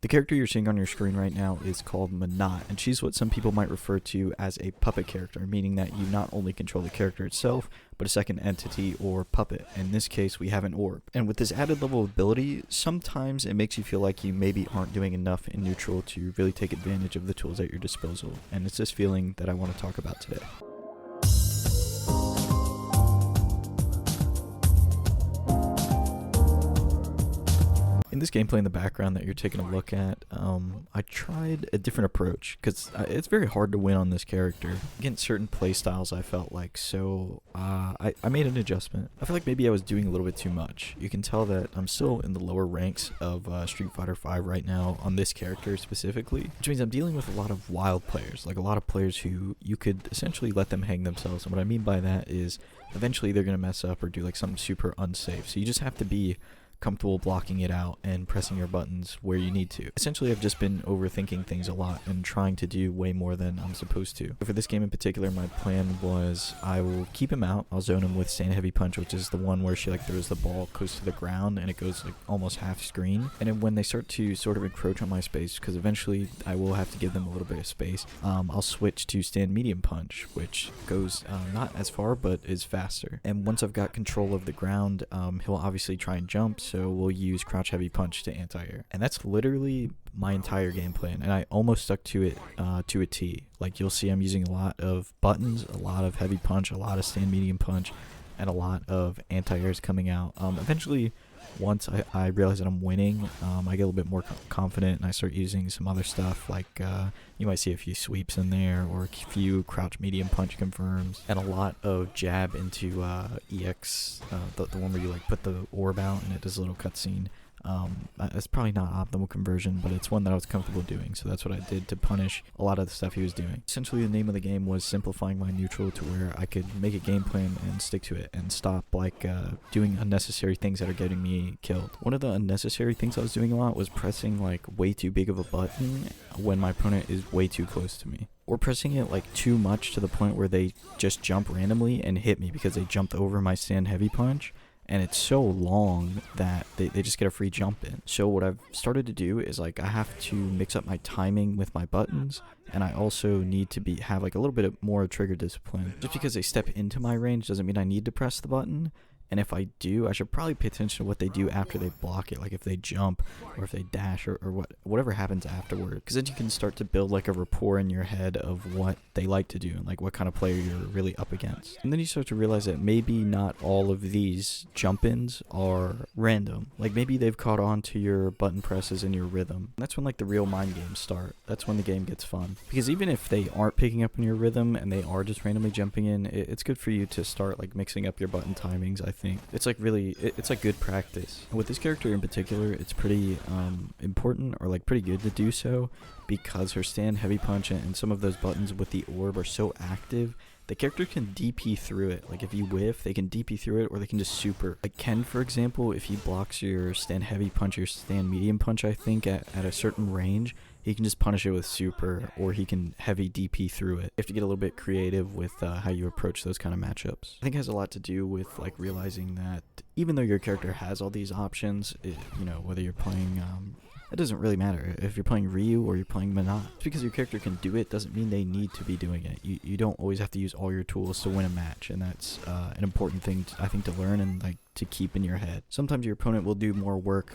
The character you're seeing on your screen right now is called Manat, and she's what some people might refer to as a puppet character, meaning that you not only control the character itself, but a second entity or puppet. In this case, we have an orb. And with this added level of ability, sometimes it makes you feel like you maybe aren't doing enough in neutral to really take advantage of the tools at your disposal. And it's this feeling that I want to talk about today. In this gameplay in the background that you're taking a look at, I tried a different approach because it's very hard to win on this character against certain playstyles. I felt like so I made an adjustment. I feel like maybe I was doing a little bit too much. You can tell that I'm still in the lower ranks of Street Fighter V right now on this character specifically, which means I'm dealing with a lot of wild players, like a lot of players who you could essentially let them hang themselves. And what I mean by that is eventually they're gonna mess up or do like something super unsafe. So you just have to be comfortable blocking it out and pressing your buttons where you need to. Essentially, I've just been overthinking things a lot and trying to do way more than I'm supposed to. For this game in particular, my plan was I will keep him out. I'll zone him with Stand Heavy Punch, which is the one where she like throws the ball close to the ground and it goes like almost half screen. And then when they start to sort of encroach on my space, because eventually I will have to give them a little bit of space, I'll switch to Stand Medium Punch, which goes not as far but is faster. And once I've got control of the ground, he'll obviously try and jump, so we'll use Crouch Heavy Punch to anti-air. And that's literally my entire game plan, and I almost stuck to it to a T. Like you'll see I'm using a lot of buttons, a lot of Heavy Punch, a lot of Stand Medium Punch, and a lot of anti-airs coming out. Eventually, once I realize that I'm winning, I get a little bit more confident and I start using some other stuff like you might see a few sweeps in there or a few Crouch Medium Punch confirms and a lot of jab into EX, the one where you like put the orb out and it does a little cutscene. It's probably not optimal conversion, but it's one that I was comfortable doing, so that's what I did to punish a lot of the stuff he was doing. Essentially, the name of the game was simplifying my neutral to where I could make a game plan and stick to it and stop like doing unnecessary things that are getting me killed. One of the unnecessary things I was doing a lot was pressing like way too big of a button when my opponent is way too close to me, or pressing it like too much to the point where they just jump randomly and hit me because they jumped over my Stand Heavy Punch. And it's so long that they just get a free jump in. So what I've started to do is like I have to mix up my timing with my buttons, and I also need to have like a little bit more trigger discipline. Just because they step into my range doesn't mean I need to press the button. And if I do, I should probably pay attention to what they do after they block it, like if they jump or if they dash or whatever happens afterward. Because then you can start to build like a rapport in your head of what they like to do and like what kind of player you're really up against. And then you start to realize that maybe not all of these jump-ins are random. Like maybe they've caught on to your button presses and your rhythm. And that's when like the real mind games start. That's when the game gets fun. Because even if they aren't picking up on your rhythm and they are just randomly jumping in, it's good for you to start like mixing up your button timings, I think. It's like really, it's like good practice. With this character in particular, it's pretty important or like pretty good to do so because her Stand Heavy Punch and some of those buttons with the orb are so active. The character can DP through it. Like if you whiff, they can DP through it or they can just super. Like Ken, for example, if he blocks your Stand Heavy Punch, your Stand Medium Punch, I think at a certain range, he can just punish it with super, or he can heavy DP through it. You have to get a little bit creative with how you approach those kind of matchups. I think it has a lot to do with like realizing that even though your character has all these options, you know, whether you're playing, it doesn't really matter if you're playing Ryu or you're playing Manat. Just because your character can do it doesn't mean they need to be doing it. You don't always have to use all your tools to win a match, and that's an important thing I think to learn and like to keep in your head. Sometimes your opponent will do more work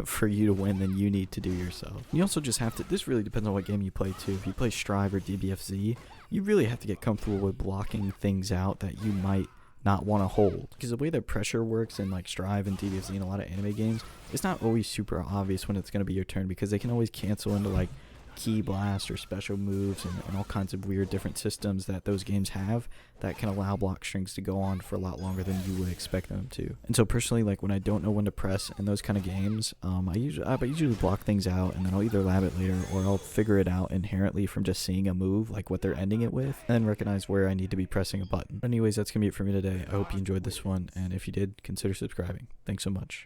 for you to win than you need to do yourself. You also just have to, this really depends on what game you play too. If you play Strive or Dbfz, you really have to get comfortable with blocking things out that you might not want to hold. Because the way that pressure works in like Strive and Dbfz and a lot of anime games, it's not always super obvious when it's going to be your turn because they can always cancel into like key blast or special moves and all kinds of weird different systems that those games have that can allow block strings to go on for a lot longer than you would expect them to. And so personally, like when I don't know when to press in those kind of games, I usually block things out and then I'll either lab it later or I'll figure it out inherently from just seeing a move, like what they're ending it with, and then recognize where I need to be pressing a button. Anyways, that's gonna be it for me today. I hope you enjoyed this one, and if you did, consider subscribing. Thanks so much.